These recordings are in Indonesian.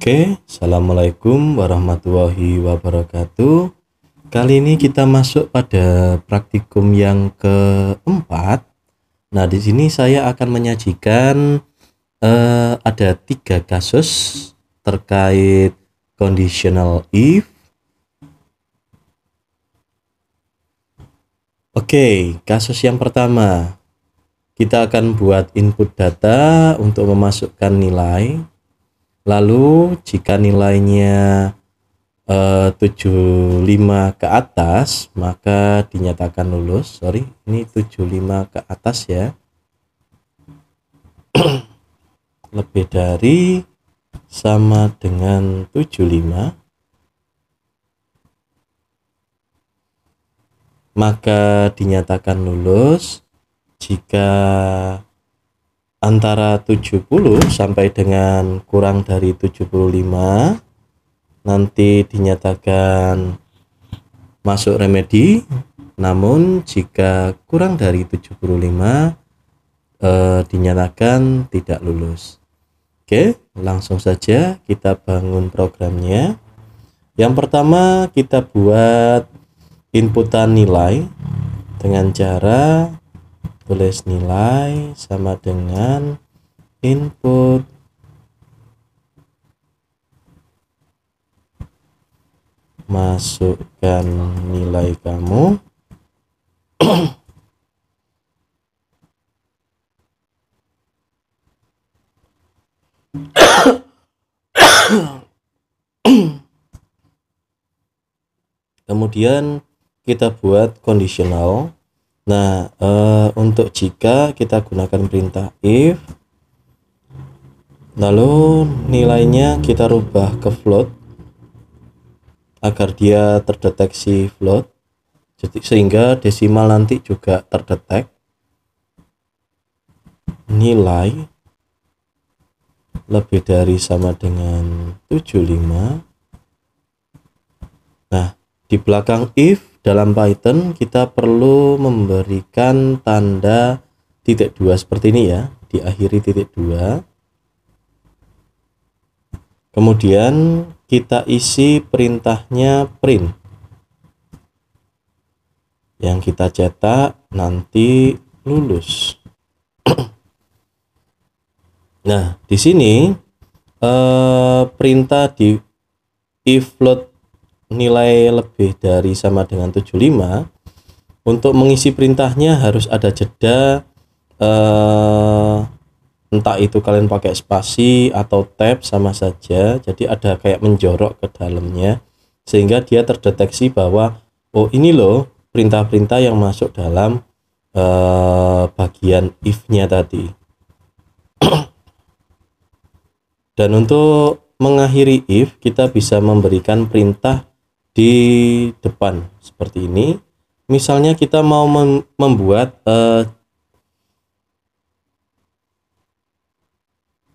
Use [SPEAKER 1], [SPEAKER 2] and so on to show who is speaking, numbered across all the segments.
[SPEAKER 1] Oke, assalamualaikum warahmatullahi wabarakatuh. Kali ini kita masuk pada praktikum yang keempat. Nah, di sini saya akan menyajikan ada 3 kasus terkait conditional if. Oke, kasus yang pertama, kita akan buat input data untuk memasukkan nilai. Lalu jika nilainya 75 ke atas, maka dinyatakan lulus. Sorry, ini 75 ke atas ya. Lebih dari sama dengan 75, maka dinyatakan lulus. Jika antara 70 sampai dengan kurang dari 75, nanti dinyatakan masuk remedi. Namun jika kurang dari 75, dinyatakan tidak lulus. Oke, langsung saja kita bangun programnya. Yang pertama, kita buat inputan nilai dengan cara tulis nilai sama dengan input masukkan nilai kamu. Kemudian kita buat conditional. Nah, untuk jika kita gunakan perintah if, lalu nilainya kita rubah ke float agar dia terdeteksi float, sehingga desimal nanti juga terdetek. Nilai lebih dari sama dengan 75. Nah, di belakang if dalam Python kita perlu memberikan tanda titik 2 seperti ini ya, diakhiri titik 2. Kemudian kita isi perintahnya print. Yang kita cetak nanti lulus. Nah, di sini perintah di if float nilai lebih dari sama dengan 75, untuk mengisi perintahnya harus ada jeda, entah itu kalian pakai spasi atau tab sama saja. Jadi ada kayak menjorok ke dalamnya sehingga dia terdeteksi bahwa oh ini loh perintah-perintah yang masuk dalam bagian if-nya tadi. Dan untuk mengakhiri if, kita bisa memberikan perintah di depan seperti ini. Misalnya kita mau membuat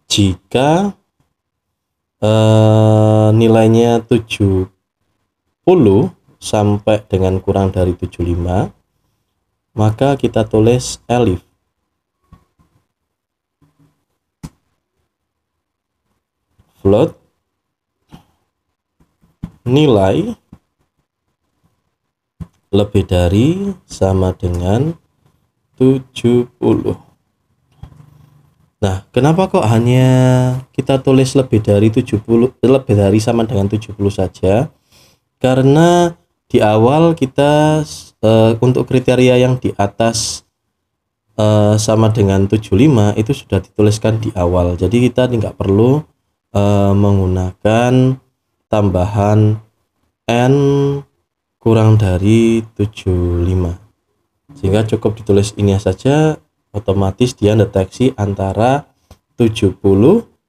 [SPEAKER 1] jika nilainya 70 sampai dengan kurang dari 75, maka kita tulis elif float nilai lebih dari sama dengan 70. Nah, kenapa kok hanya kita tulis lebih dari 70, lebih dari sama dengan 70 saja? Karena di awal kita untuk kriteria yang di atas sama dengan 75 itu sudah dituliskan di awal. Jadi kita tidak perlu menggunakan tambahan n kurang dari 75, sehingga cukup ditulis ini saja, otomatis dia deteksi antara 70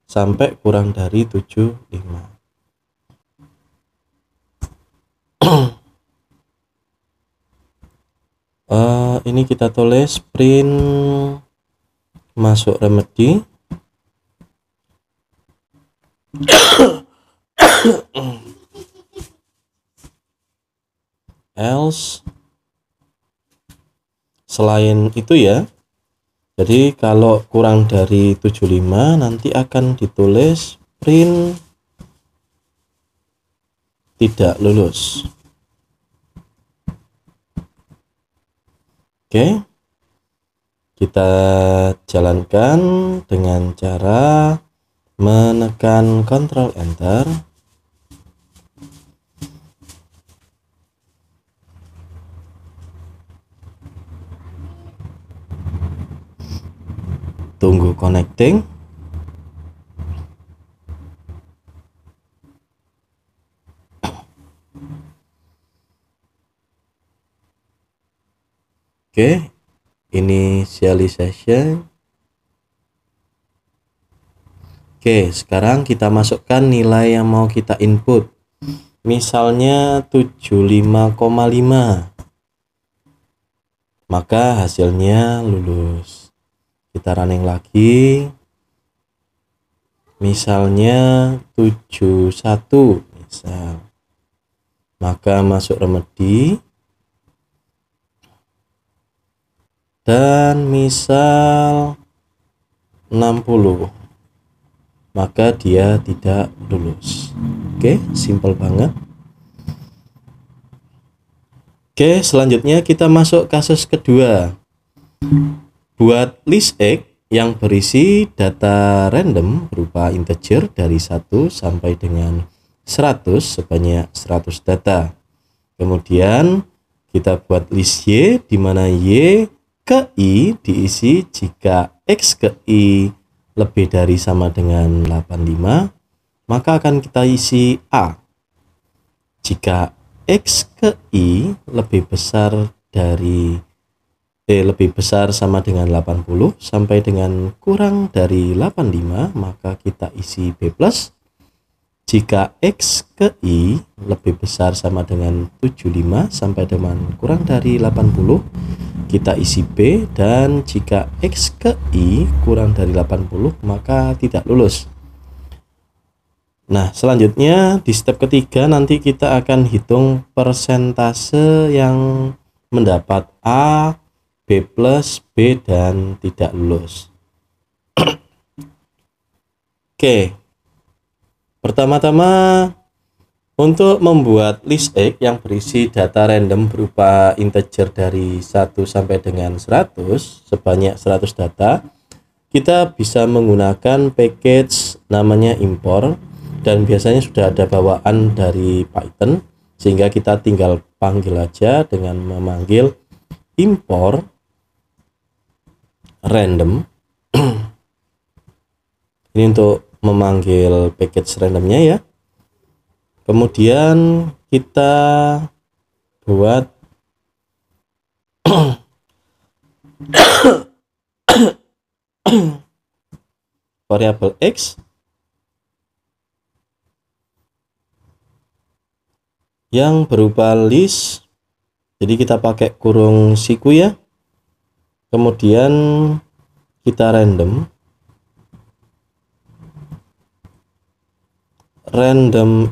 [SPEAKER 1] sampai kurang dari 75. Ini kita tulis print masuk remedi. Else selain itu ya, jadi kalau kurang dari 75 nanti akan ditulis print tidak lulus. Oke, kita jalankan dengan cara menekan Ctrl Enter. Tunggu connecting. Oke, initialization. Oke, sekarang kita masukkan nilai yang mau kita input. Misalnya 75,5. Maka hasilnya lulus. Kita running lagi. Misalnya 71 misal. Maka masuk remedi. Dan misal 60. Maka dia tidak lulus. Oke, simple banget. Oke, selanjutnya kita masuk kasus kedua. Buat list X yang berisi data random berupa integer dari 1 sampai dengan 100 sebanyak 100 data. Kemudian kita buat list Y di mana Y ke I diisi jika X ke I lebih dari sama dengan 85, maka akan kita isi A. Jika X ke I lebih besar sama dengan 80 sampai dengan kurang dari 85, maka kita isi B+. Jika X ke I lebih besar sama dengan 75 sampai dengan kurang dari 80, kita isi B. Dan jika X ke I kurang dari 80, maka tidak lulus. Nah, selanjutnya di step ketiga nanti kita akan hitung persentase yang mendapat A, B+, B, dan tidak lulus. Oke, pertama-tama untuk membuat list X yang berisi data random berupa integer dari 1 sampai dengan 100 sebanyak 100 data, kita bisa menggunakan package namanya import, dan biasanya sudah ada bawaan dari Python, sehingga kita tinggal panggil aja dengan memanggil import random. Ini untuk memanggil package randomnya ya. Kemudian kita buat variabel X yang berupa list. Jadi kita pakai kurung siku ya. Kemudian kita random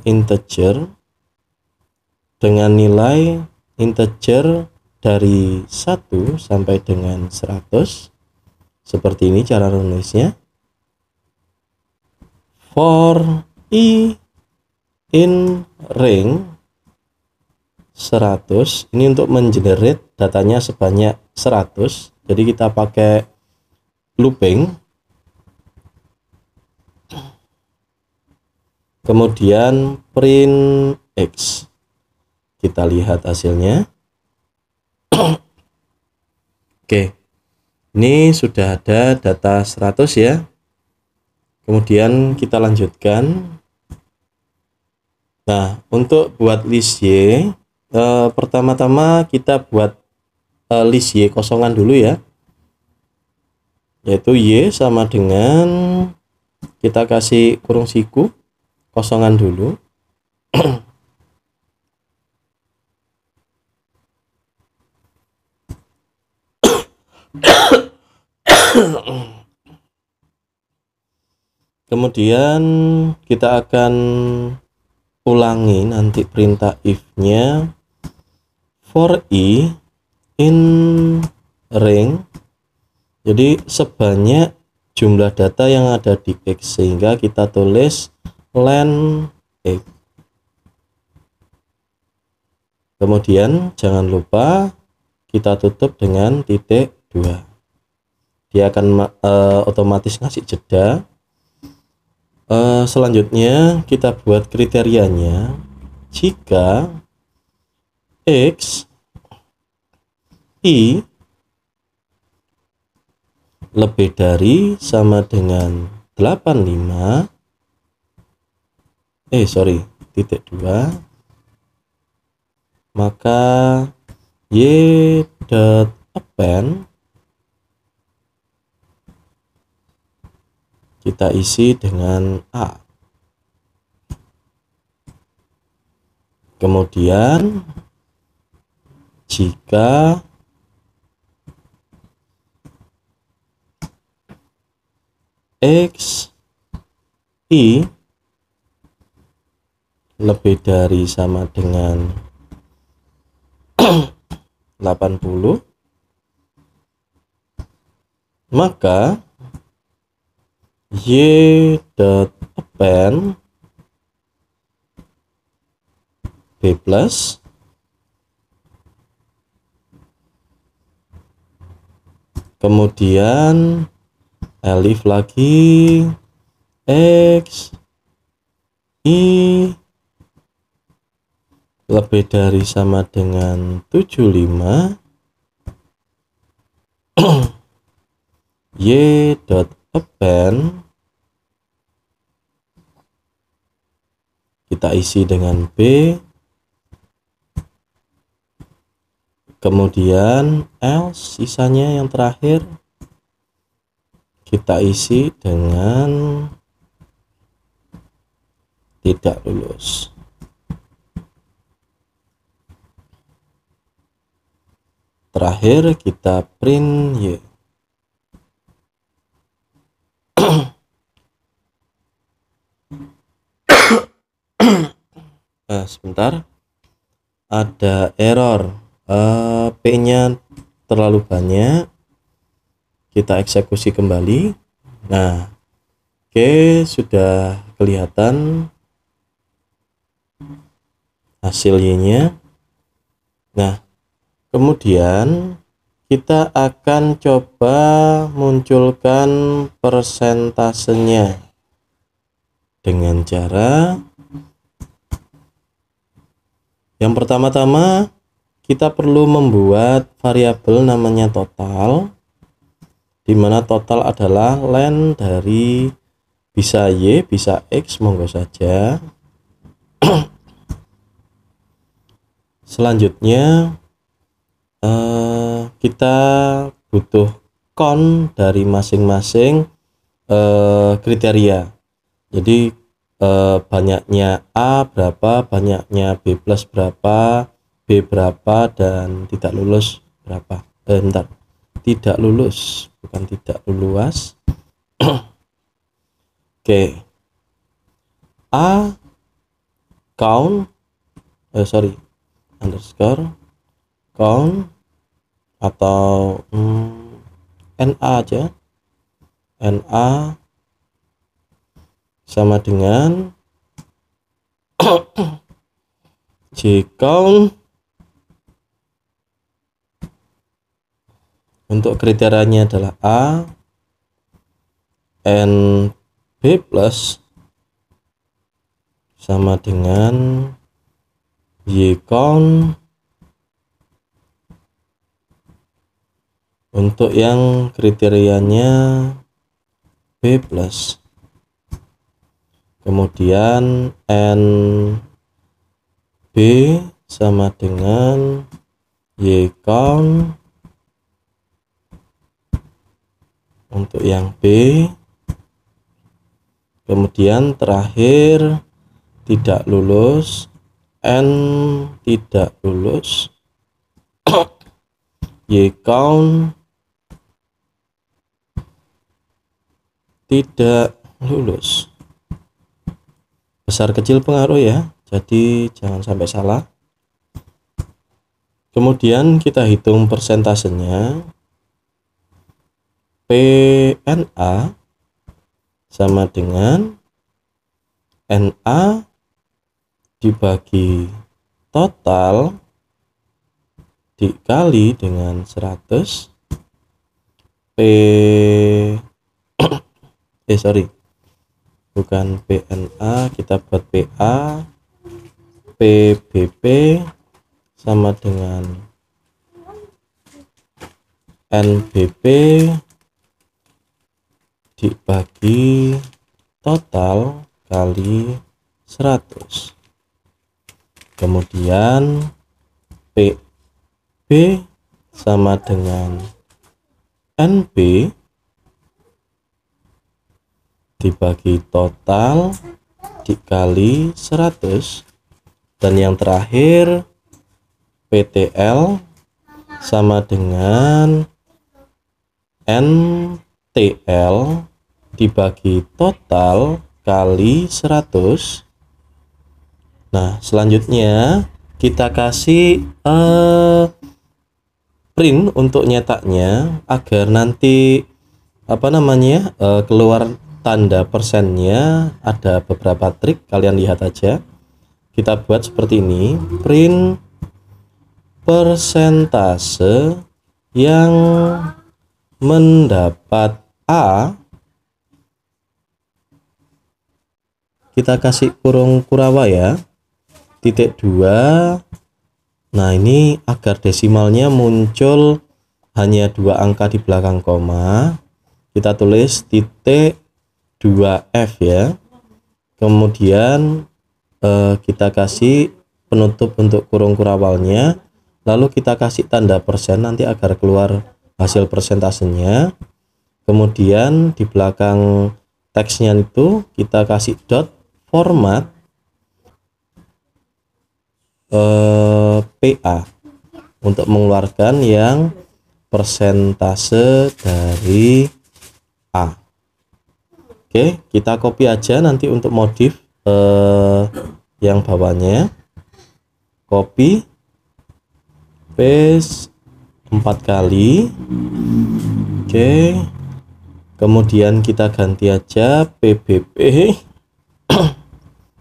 [SPEAKER 1] integer dengan nilai integer dari 1 sampai dengan 100. Seperti ini cara menulisnya. For I in ring 100, ini untuk mengenerate datanya sebanyak 100. Jadi kita pakai looping. Kemudian print X. Kita lihat hasilnya. Oke. Ini sudah ada data 100 ya. Kemudian kita lanjutkan. Nah, untuk buat list Y, pertama-tama kita buat list Y kosongan dulu ya, yaitu Y sama dengan kita kasih kurung siku kosongan dulu. Kemudian kita akan ulangi nanti perintah if-nya for I in ring. Jadi sebanyak jumlah data yang ada di X, sehingga kita tulis len X. Kemudian jangan lupa kita tutup dengan titik 2. Dia akan otomatis ngasih jeda. Selanjutnya kita buat kriterianya jika X I lebih dari sama dengan 85 titik 2, maka y dot append kita isi dengan A. Kemudian jika X I lebih dari sama dengan 80, maka y dot append B plus kemudian elif lagi X I lebih dari sama dengan 75 y dot append kita isi dengan B, kemudian else sisanya yang terakhir kita isi dengan tidak lulus. Terakhir kita print Y. Sebentar, ada error, P-nya terlalu banyak. Kita eksekusi kembali. Nah, oke, sudah kelihatan hasil Y-nya. Nah, kemudian kita akan coba munculkan persentasenya dengan cara yang pertama-tama kita perlu membuat variabel namanya total, di mana total adalah len dari bisa Y, bisa X, monggo saja. Selanjutnya kita butuh count dari masing-masing kriteria. Jadi banyaknya A berapa, banyaknya B plus berapa, B berapa, dan tidak lulus berapa. Tidak lulus, bukan tidak lulus. Oke. A count underscore count atau NA aja, NA sama dengan J count untuk kriterianya adalah A, N B plus sama dengan Y count untuk yang kriterianya B plus. Kemudian N B sama dengan Y count untuk yang B. Kemudian terakhir tidak lulus, N tidak lulus, Y count tidak lulus. Besar kecil pengaruh ya, jadi jangan sampai salah. Kemudian kita hitung persentasenya. PNA sama dengan NA dibagi total dikali dengan 100 P bukan PNA, kita buat PA, PBP sama dengan NBP dibagi total kali 100. Kemudian PB sama dengan NB dibagi total dikali 100. Dan yang terakhir PTL sama dengan NTL dibagi total kali 100. Nah, selanjutnya kita kasih print untuk nyetaknya agar nanti keluar tanda persennya. Ada beberapa trik, kalian lihat aja. Kita buat seperti ini, print persentase yang mendapat A, kita kasih kurung kurawa ya, titik 2. Nah, ini agar desimalnya muncul hanya 2 angka di belakang koma, kita tulis titik 2F ya. Kemudian kita kasih penutup untuk kurung kurawalnya, lalu kita kasih tanda persen nanti agar keluar hasil persentasenya. Kemudian di belakang teksnya itu kita kasih dot format PA untuk mengeluarkan yang persentase dari A. Oke, kita copy aja nanti untuk modif yang bawahnya, copy paste 4 kali. Oke, kemudian kita ganti aja PBB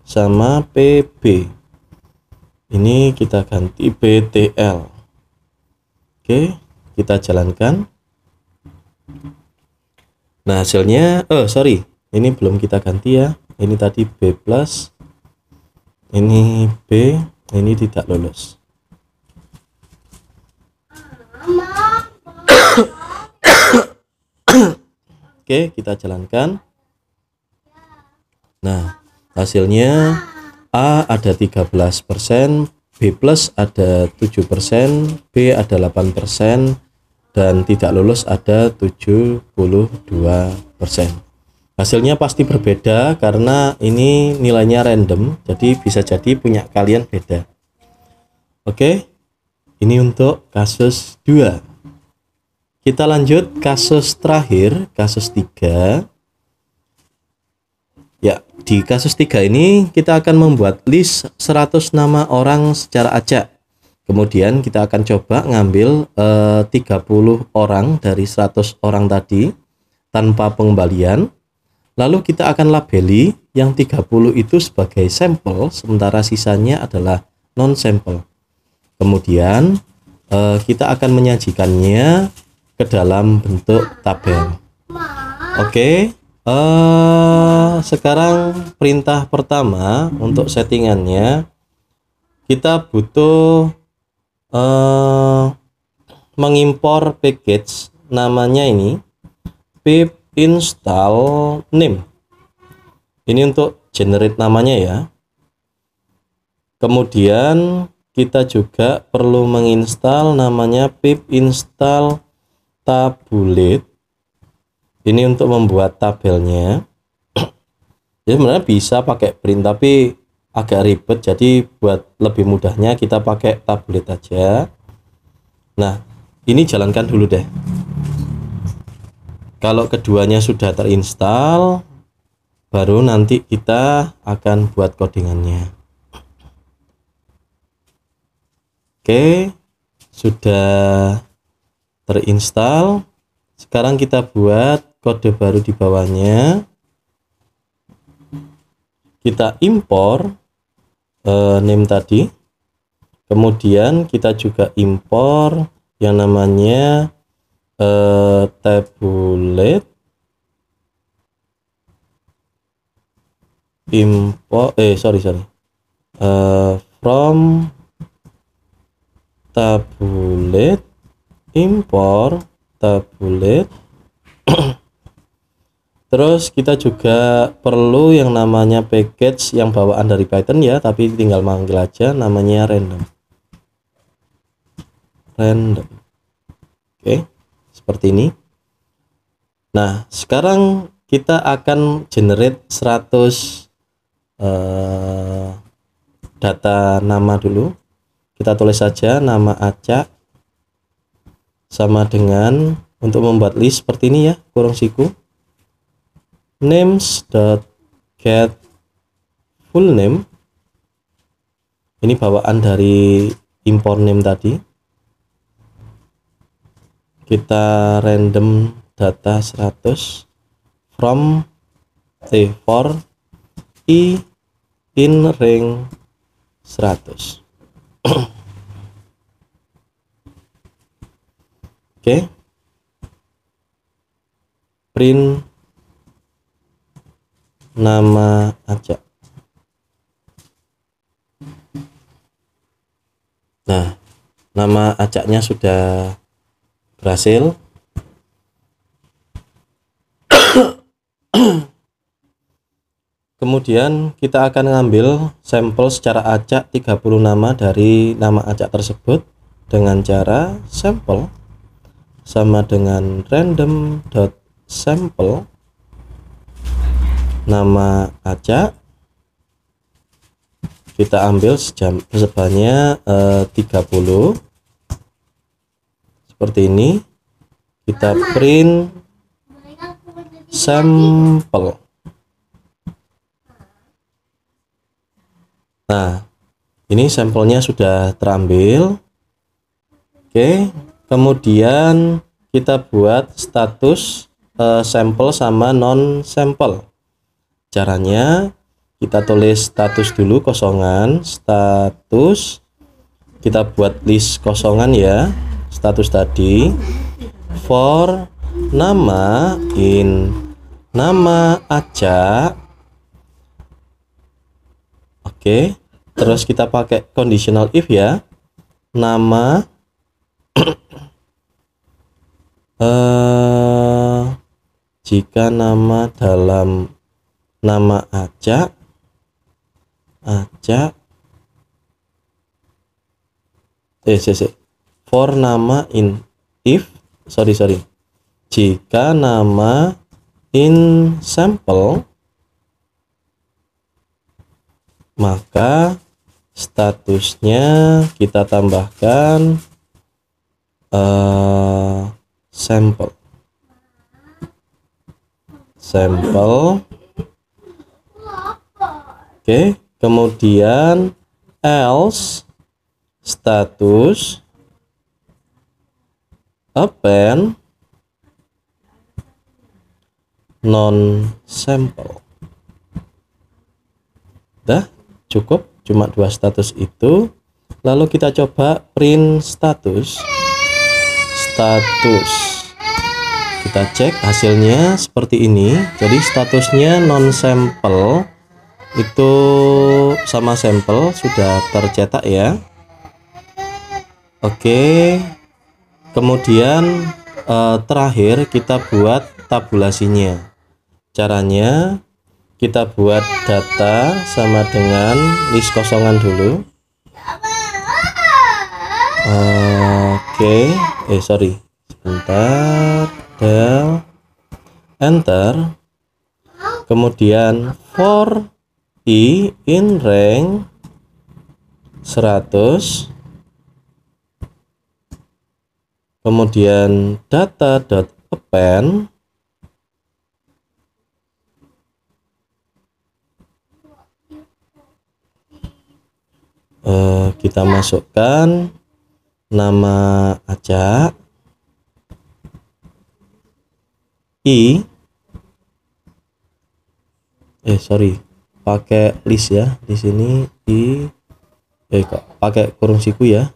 [SPEAKER 1] sama PB, ini kita ganti BTL. Oke, kita jalankan. Nah, hasilnya ini belum kita ganti ya. Ini tadi B plus, ini B, ini tidak lulus. Oke, kita jalankan. Nah, hasilnya A ada 13%, B plus ada 7%, B ada 8%, dan tidak lulus ada 72%. Hasilnya pasti berbeda karena ini nilainya random, jadi bisa jadi punya kalian beda. Oke, ini untuk kasus 2. Kita lanjut kasus terakhir, kasus 3. Ya, di kasus 3 ini kita akan membuat list 100 nama orang secara acak. Kemudian kita akan coba ngambil 30 orang dari 100 orang tadi tanpa pengembalian. Lalu kita akan labeli yang 30 itu sebagai sampel, sementara sisanya adalah non sampel. Kemudian kita akan menyajikannya ke dalam bentuk tabel. Oke, sekarang perintah pertama untuk settingannya, kita butuh mengimpor package namanya ini pip install name. Ini untuk generate namanya ya. Kemudian kita juga perlu menginstal namanya pip install tabulate. Ini untuk membuat tabelnya. Jadi sebenarnya bisa pakai print tapi agak ribet, jadi buat lebih mudahnya kita pakai tabulate aja. Nah, ini jalankan dulu deh. Kalau keduanya sudah terinstall, baru nanti kita akan buat codingannya. Oke, sudah terinstall. Sekarang kita buat kode baru di bawahnya. Kita impor name tadi, Kemudian kita juga impor yang namanya tabulate import from tabulate import tabulate. Terus kita juga perlu yang namanya package yang bawaan dari Python ya, tapi tinggal manggil aja namanya random. Oke, seperti ini. Nah, sekarang kita akan generate 100 data nama dulu. Kita tulis saja nama acak sama dengan, untuk membuat list seperti ini ya, kurung siku names.get full name. Ini bawaan dari import name tadi. Kita random data 100 from for I in rank 100. Oke. Print nama acak. Nah, nama acaknya sudah berhasil. Kemudian kita akan ngambil sampel secara acak 30 nama dari nama acak tersebut dengan cara sampel sama dengan random.sample nama acak. Kita ambil sebanyak 30 seperti ini. Kita print sampel. Nah, ini sampelnya sudah terambil. Oke, kemudian kita buat status sampel sama non sampel. Caranya kita tulis status dulu kosongan, status, kita buat list kosongan ya, status tadi for nama in nama acak. Oke, terus kita pakai conditional if ya, nama jika nama dalam nama acak for nama in if jika nama in sample, maka statusnya kita tambahkan sampel. Oke, kemudian else status append non sample. Dah cukup, cuma 2 status itu. Lalu kita coba print status. Kita cek hasilnya seperti ini. Jadi statusnya non sample itu sama sampel sudah tercetak ya. Oke, kemudian terakhir kita buat tabulasinya. Caranya kita buat data sama dengan list kosongan dulu. Oke, sebentar, del enter, kemudian for I in rank 100, kemudian data.append kita masukkan nama acak pakai list ya, di sini kok pakai kurung siku ya.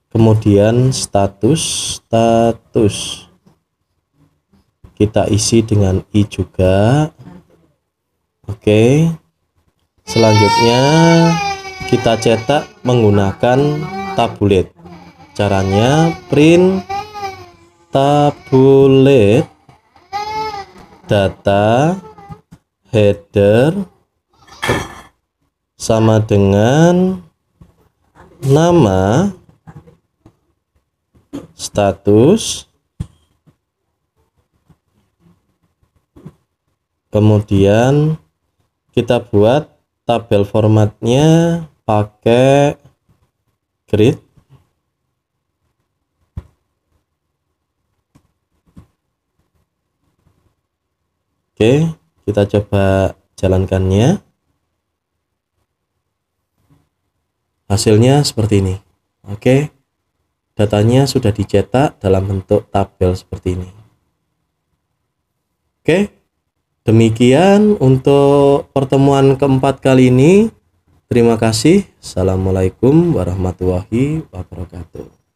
[SPEAKER 1] Kemudian status kita isi dengan i juga. Oke. Selanjutnya kita cetak menggunakan tabulate. Caranya print tabulate data header sama dengan nama, status, kemudian kita buat tabel formatnya pakai grid. Oke, kita coba jalankannya. Hasilnya seperti ini. Oke, datanya sudah dicetak dalam bentuk tabel seperti ini. Oke, demikian untuk pertemuan keempat kali ini. Terima kasih. Assalamualaikum warahmatullahi wabarakatuh.